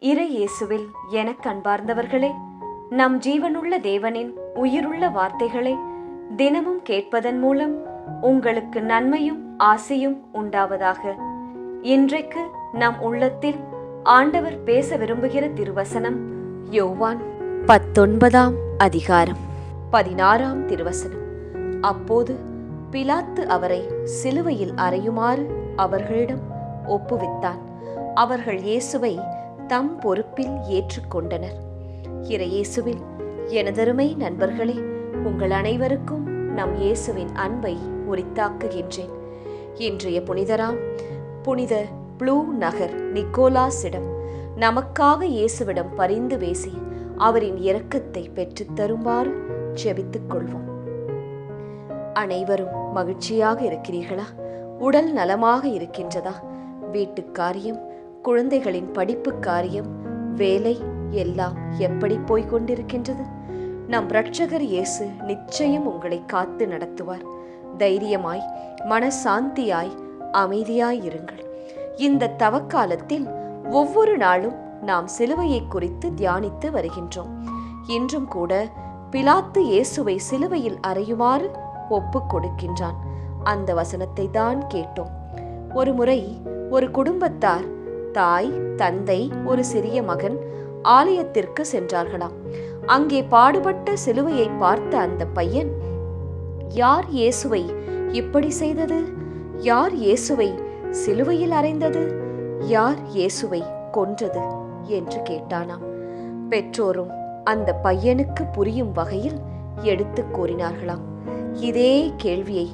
இறை இயேசுவில் எனக் அன்பார்ந்தவர்களே, நம் ஜீவனுள்ள தேவனின் உயிருள்ள வார்த்தைகளை தினமும் கேட்பதன் மூலம் உங்களுக்கு நன்மையும் ஆசையும் உண்டாவதாக. இன்றைக்கு நம் உள்ளத்தில் ஆண்டவர் பேச விரும்புகிற திருவசனம் யோவான் 19ஆம் அதிகாரம் 16ஆம் திருவசனம். அப்போது பிலாத்து அவரை சிலுவையில் அறையுமாறு அவர்களிடம் ஒப்புவித்தான். அவர்கள் இயேசுவை தம் பொறுப்பில் ஏற்றுக்கொண்டனர். இறை இயேசுவில் எனதருமை நண்பர்களே, உங்கள் அனைவருக்கும் நம் இயேசுவின் அன்பை உரித்தாக்குகின்றேன். இன்றைய புனித ப்ளூ நகர் நிக்கோலாஸிடம் நமக்காக இயேசுவிடம் பரிந்து பேசி அவரின் இரக்கத்தை பெற்றுத் தருமாறு ஜெபித்துக் கொள்வோம். அனைவரும் மகிழ்ச்சியாக இருக்கிறீர்களா? உடல் நலமாக இருக்கின்றதா? வீட்டு காரியம், குழந்தைகளின் படிப்பு காரியம், வேலை எல்லாம் எப்படி போய்க் கொண்டிருக்கின்றது? நம் இரட்சகர் இயேசு நிச்சயம் உங்களை காத்து நடத்துவார். தைரியமாய், மனசாந்தியாய், அமைதியாய் இருங்கள். இந்த தவக்காலத்தில் ஒவ்வொரு நாளும் நாம் சிலுவையை குறித்து தியானித்து வருகின்றோம். இன்றும் கூட பிலாத்து இயேசுவை சிலுவையில் அறையுமாறு ஒப்புக் கொடுக்கின்றான். அந்த வசனத்தை தான் கேட்டோம். ஒரு முறை ஒரு குடும்பத்தார், தாய், தந்தை, ஒரு சிறிய மகன் ஆலயத்திற்கு சென்றார்களாம். அங்கே பாடுபட்ட சிலுவையை பார்த்த அந்த பையன், யார் இயேசுவை இப்படி செய்தது? யார் இயேசுவை சிலுவையில் அறைந்தது? யார் இயேசுவை கொன்றது என்று கேட்டானாம். பெற்றோரும் அந்த பையனுக்கு புரியும் வகையில் எடுத்து கூறினார்களாம். இதே கேள்வியை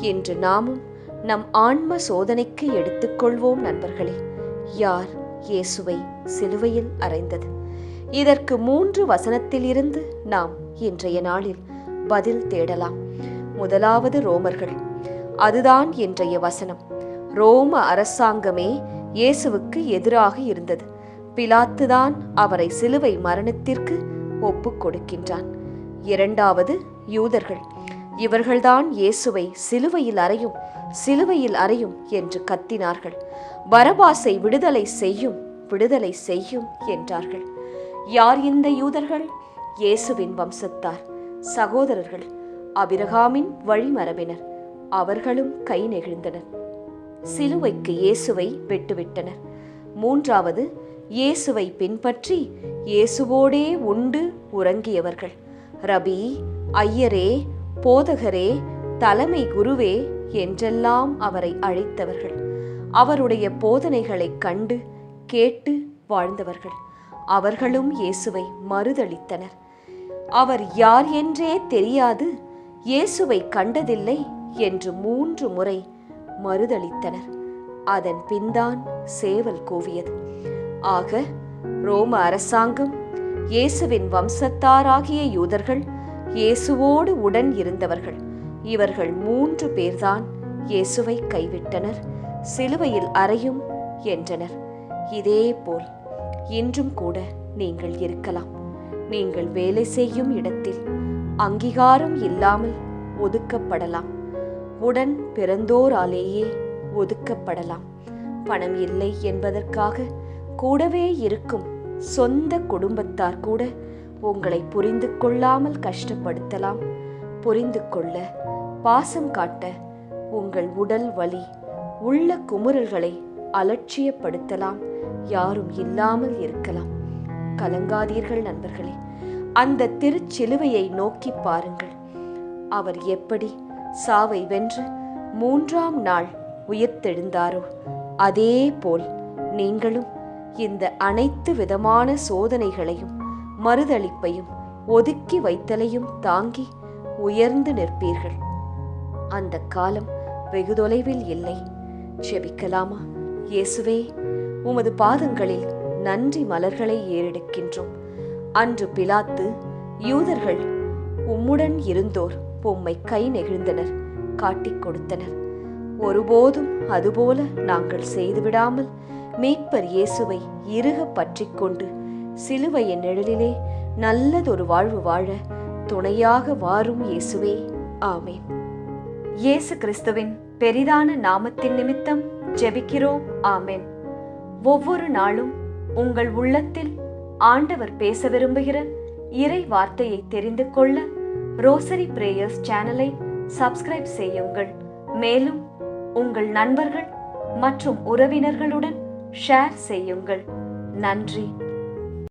இன்று நாமும் நம் ஆன்ம சோதனைக்கு எடுத்துக்கொள்வோம் நண்பர்களே. யார் இயேசுவை சிலுவையில் அறைந்தது? இதற்கு 3 வசனத்தில் இருந்து நாம் இன்றைய நாளில் பதில் தேடலாம். முதலாவது ரோமர்கள், அதுதான் இன்றைய வசனம். ரோம அரசாங்கமே இயேசுவுக்கு எதிராக இருந்தது. பிலாத்துதான் அவரை சிலுவை மரணத்திற்கு ஒப்புக் கொடுக்கின்றான். இரண்டாவது யூதர்கள், இவர்கள்தான் இயேசுவை சிலுவையில் அறையும் என்று கத்தினார்கள். பரபாசை விடுதலை செய்யும் என்றார்கள். யார் இந்த யூதர்கள்? இயேசுவின் வம்சத்தார், சகோதரர்கள், ஆபிரகாமின் வழிமரபினர். அவர்களும் கை நெகிழ்ந்தனர். சிலுவைக்கு இயேசுவை விட்டுவிட்டனர். மூன்றாவது, இயேசுவை பின்பற்றி இயேசுவோடே உண்டு உறங்கியவர்கள். ரபி, ஐயரே, போதகரே, தலைமை குருவே என்றெல்லாம் அவரை அழைத்தவர்கள். அவருடைய போதனைகளை கண்டு கேட்டு வாழ்ந்தவர்கள். அவர்களும் இயேசுவை மறுதலித்தனர். அவர் யார் என்றே தெரியாது, இயேசுவை கண்டதில்லை என்று 3 முறை மறுதலித்தனர். அதன் பின்தான் சேவல் கூவியது. ஆக ரோம அரசாங்கம், இயேசுவின் வம்சத்தாராகிய யூதர்கள், இயேசுவோடு உடன் இருந்தவர்கள், இவர்கள் 3 பேர்தான் இயேசுவை கைவிட்டனர், சிலுவையில் அறையும் என்றனர். இதேபோல் இன்றும் கூட நீங்கள் இருக்கலாம். நீங்கள் வேலை செய்யும் இடத்தில் அங்கீகாரம் இல்லாமல் ஒதுக்கப்படலாம். உடன் பிறந்தோராலேயே ஒதுக்கப்படலாம். பணம் இல்லை என்பதற்காக கூடவே இருக்கும் சொந்த குடும்பத்தார் கூட உங்களை புரிந்து கொள்ளாமல் கஷ்டப்படுத்தலாம். புரிந்து கொள்ள, பாசம் காட்ட உங்கள் உடல் வலி, உள்ள குமுறல்களை அலட்சியப்படுத்தலாம். யாரும் இல்லாமல் இருக்கலாம். கலங்காதீர்கள் நண்பர்களே. அந்த திருச்சிலுவையை நோக்கி பாருங்கள். அவர் எப்படி சாவை வென்று 3ஆம் நாள் உயிர்த்தெழுந்தாரோ, அதே போல் நீங்களும் இந்த அனைத்து விதமான சோதனைகளையும், மறுதலிப்பையும், ஒதுக்கி வைத்தலையும் தாங்கி உயர்ந்து நிற்பீர்கள். அந்த காலம் வெகு தொலைவில் இல்லை. ஜெபிக்கலாமா? இயேசுவே, உமது பாதங்களில் நன்றி மலர்களை ஏறெடுக்கின்றோம். அன்று பிலாத்து, யூதர்கள், உம்முடன் இருந்தோர் உம்மை கை நெகிழ்ந்தனர், காட்டிக் கொடுத்தனர். ஒருபோதும் அதுபோல நாங்கள் செய்துவிடாமல் மீட்பர் இயேசுவை இறுக பற்றி கொண்டு சிலுவையின் நிழலிலே நல்லதொரு வாழ்வு வாழ துணையாக வாரும் இயேசுவே. ஆமேன். இயேசு கிறிஸ்துவின் பெரிதான நாமத்தின் நிமித்தம் ஜெபிக்கிறோம். ஆமேன். ஒவ்வொரு நாளும் உங்கள் உள்ளத்தில் ஆண்டவர் பேச விரும்புகிற இறை வார்த்தையை தெரிந்து கொள்ள ரோசரி பிரேயர்ஸ் சேனலை சப்ஸ்கிரைப் செய்யுங்கள். மேலும் உங்கள் நண்பர்கள் மற்றும் உறவினர்களுடன் ஷேர் செய்யுங்கள். நன்றி.